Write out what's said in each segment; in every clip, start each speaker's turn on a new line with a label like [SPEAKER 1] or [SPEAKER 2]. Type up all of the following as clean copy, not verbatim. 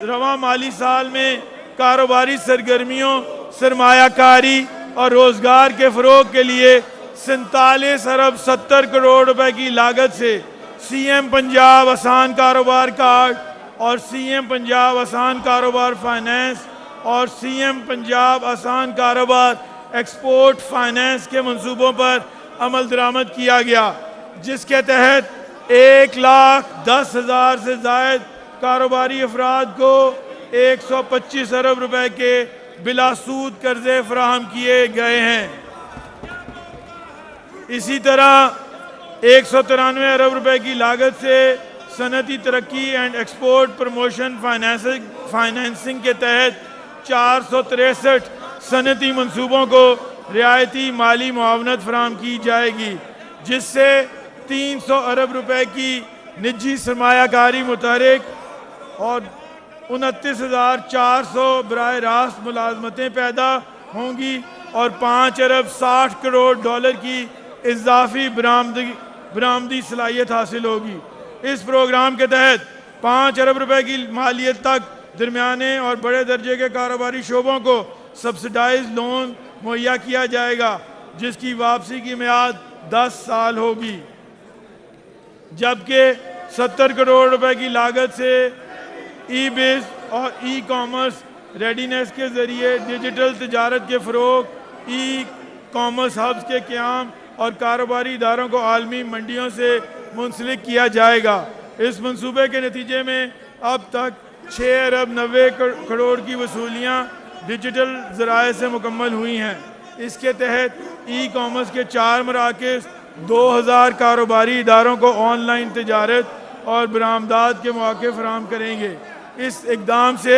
[SPEAKER 1] रवां माली साल में कारोबारी सरगर्मियों, सरमाया कारी और रोजगार के फरोग के लिए 47 अरब 70 करोड़ रुपए की लागत से सीएम पंजाब आसान कारोबार कार्ड और सीएम पंजाब आसान कारोबार फाइनेंस और सीएम पंजाब आसान कारोबार एक्सपोर्ट फाइनेंस के मंसूबों पर अमल दरामद किया गया, जिसके तहत 1,10,000 से जायद कारोबारी अफराद को 125 अरब रुपए के बिलासूद कर्जे फराहम किए गए हैं। इसी तरह 193 अरब रुपए की लागत से सनती तरक्की एंड एक्सपोर्ट प्रमोशन फाइनेंसिंग के तहत 463 सनती मंसूबों को रियायती माली मुआवनत फराहम की जाएगी, जिससे 300 अरब रुपए की निजी सरमायाकारी मुतहरिक और 29,400 बराह रास्त मुलाजमतें पैदा होंगी और 5 अरब 60 करोड़ डॉलर की इजाफी बरामदी सलाहियत हासिल होगी। इस प्रोग्राम के तहत 5 अरब रुपए की मालियत तक दरमियाने और बड़े दर्जे के कारोबारी शोबों को सब्सिडाइज लोन मुहैया किया जाएगा, जिसकी वापसी की मियाद 10 साल होगी, जबकि 70 करोड़ रुपए की लागत से ई-बिज़ और ई कॉमर्स रेडीनेस के ज़रिए डिजिटल तजारत के फ़रोग, ई कॉमर्स हब्स के क़याम और कारोबारी इदारों को आलमी मंडियों से मुंसलिक किया जाएगा। इस मंसूबे के नतीजे में अब तक 6 अरब 90 करोड़ की वसूलियाँ डिजिटल ज़राए से मुकम्मल हुई हैं। इसके तहत ई कॉमर्स के 4 मराकज़ 2000 कारोबारी इदारों को ऑनलाइन तजारत और बरामदात के मौके फराहम करेंगे। इस इक़दाम से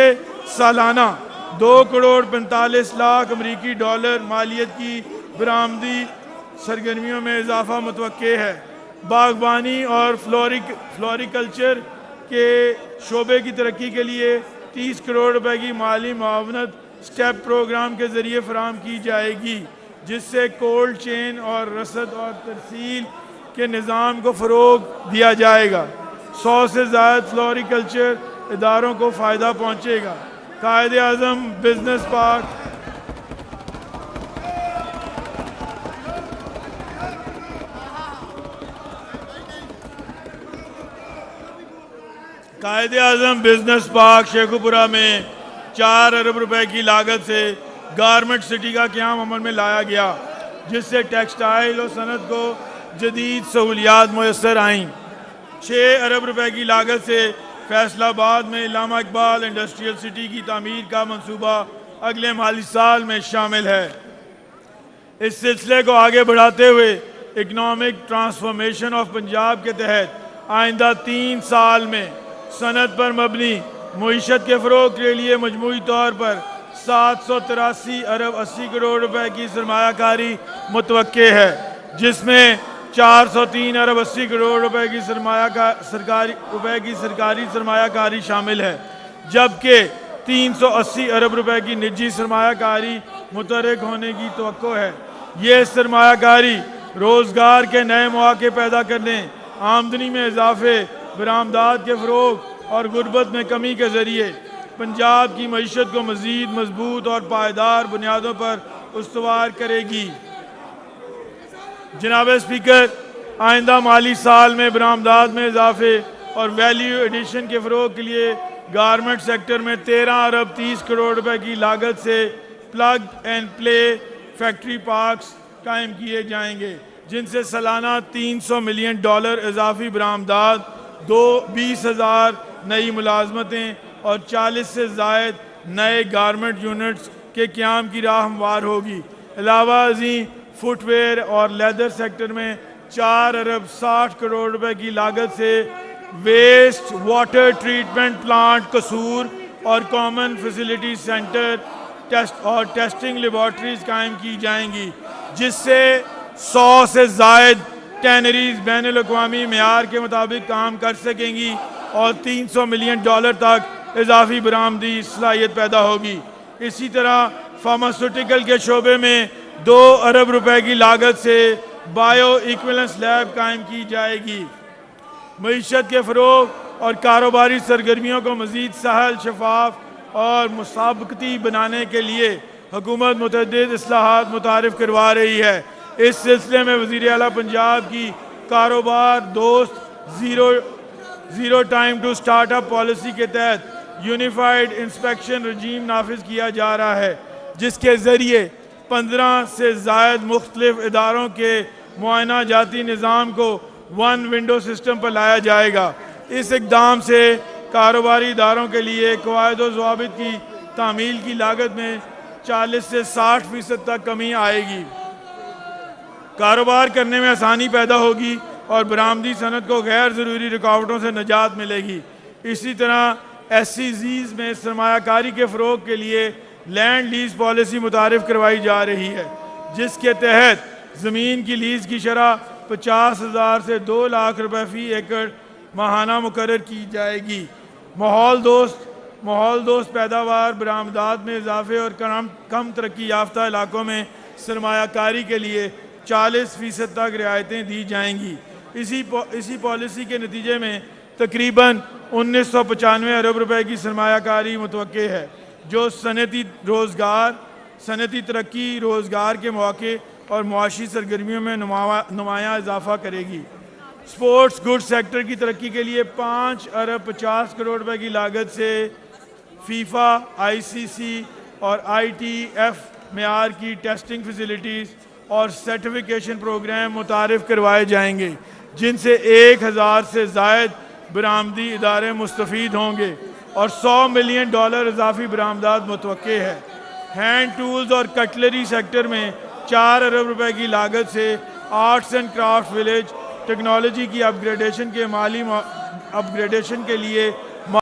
[SPEAKER 1] सालाना 2 करोड़ 45 लाख अमरीकी डॉलर मालियत की बरामदी सरगर्मियों में इजाफा मुतवक्के है। बागबानी और फ्लोरिकल्चर के शोबे की तरक्की के लिए 30 करोड़ रुपए की माली मुआवनत स्टेप प्रोग्राम के ज़रिए फराहम की जाएगी, जिससे कोल्ड चेन और रसद और तरसील के निज़ाम को फ़रोग दिया जाएगा। 100 से ज़ायद फ्लोरिकल्चर इदारों को फ़ायदा पहुँचेगा। Quaid-e-Azam business park Quaid-e-Azam business park Sheikhupura में 4 अरब रुपए की लागत से गारमेंट सिटी का क़याम अमल में लाया गया, जिससे टेक्सटाइल और सनत को जदीद सहूलियात मुयस्सर आईं। 6 अरब रुपए की लागत से फैसलाबाद में इल्लामा इकबाल इंडस्ट्रियल सिटी की तामीर का मंसूबा अगले माली साल में शामिल है। इस सिलसिले को आगे बढ़ाते हुए इकनॉमिक ट्रांसफॉर्मेशन ऑफ पंजाब के तहत आइंदा 3 साल में सनत पर मबनी मईशत के फ़रोग के लिए मजमूई तौर पर 783 अरब 80 करोड़ रुपए की सरमायाकारी मुतवक्के है, जिसमें 403 अरब 80 करोड़ रुपए की सरकारी सरमायाकारी शामिल है, जबकि 380 अरब रुपए की निजी सरमायाकारी मुतहरिक होने की तवक्को है। ये सरमायाकारी रोज़गार के नए मौके पैदा करने, आमदनी में इजाफे, बरामदात के फ़रोग और गुर्बत में कमी के ज़रिए पंजाब की मईशत को मज़ीद मजबूत और पायदार बुनियादों पर उस्तवार करेगी। जनाब स्पीकर, आइंदा माली साल में बरामदात में इजाफे और वैल्यू एडिशन के फ़रोग के लिए गारमेंट सेक्टर में 13 अरब 30 करोड़ रुपए की लागत से plug and play factory parks कायम किए जाएंगे, जिनसे सालाना 300 मिलियन डॉलर इजाफी बरामदात, 20,000 नई मुलाजमतें और 40 से ज़ायद नए गारमेंट यूनिट्स के क़याम की राह हमवार होगी। अलावा अज़ीं फुटवेयर और लेदर सेक्टर में 4 अरब 60 करोड़ रुपए की लागत से वेस्ट वाटर ट्रीटमेंट प्लांट कसूर और common facility centre testing laboratories कायम की जाएंगी, जिससे 100 से ज़ायद टैनरीज बैनुल-अक़वामी मेयार के मुताबिक काम कर सकेंगी और 300 मिलियन डॉलर तक इजाफी बरामदी सलाहियत पैदा होगी। इसी तरह फार्मास्यूटिकल के शोबे में 2 अरब रुपए की लागत से बायो इक्विवेलेंस लैब कायम की जाएगी। मईशत के फ़रोग اور کاروباری سرگرمیوں کو مزید سہل، شفاف اور مسابقتی بنانے کے لیے حکومت متعدد اصلاحات متعارف کروا رہی ہے۔ اس سلسلے میں وزیر اعلیٰ پنجاب کی کاروبار دوست zero time to startup policy کے تحت یونیفائیڈ انسپیکشن رجیم نافذ کیا جا رہا ہے، جس کے ذریعے 15 سے زائد مختلف اداروں کے معائنہ جاتی نظام کو ون ونڈو سسٹم پر لایا جائے گا۔ اس اقدام سے کاروباری اداروں کے لیے قواعد و ضوابط کی تعمیل کی لاگت میں 40 سے 60% تک کمی آئے گی۔ کاروبار کرنے میں آسانی پیدا ہوگی اور برآمدی صنعت کو غیر ضروری رکاوٹوں سے نجات ملے گی۔ اسی طرح ایس سی زیز میں سرمایہ کاری کے فروغ کے لیے لینڈ لیز پالیسی متعارف کروائی جا رہی ہے، جس کے تحت زمین کی لیز کی شرح 50,000 سے 2 لاکھ روپے فی ایکڑ ماہانہ مقرر کی جائے گی۔ ماحول دوست پیداوار، برآمدات میں اضافے اور کم ترقی یافتہ علاقوں میں سرمایہ کاری کے لیے 40% تک رعایتیں دی جائیں گی۔ اسی پالیسی کے نتیجے میں تقریباً 1995 ارب روپے کی سرمایہ کاری متوقع ہے، جو صنعتی ترقی، روزگار کے مواقع اور معاشی سرگرمیوں میں نمایاں اضافہ کرے گی۔ سپورٹس گڈ سیکٹر کی ترقی کے لیے 5 ارب 50 کروڑ روپے کی لاگت سے فیفا، آئی سی سی اور آئی ٹی ایف معیار کی ٹیسٹنگ فیسلٹیز اور سرٹیفیکیشن پروگرام متعارف کروائے جائیں گے، جن سے 1000 سے زائد برآمدی ادارے مستفید ہوں گے اور $100 ملین اضافی برآمدات متوقع ہے۔ ہینڈ ٹولز اور کٹلری سیکٹر میں 4 ارب روپے کی لاگت سے arts and craft village technology کی اپ گریڈیشن کے لیے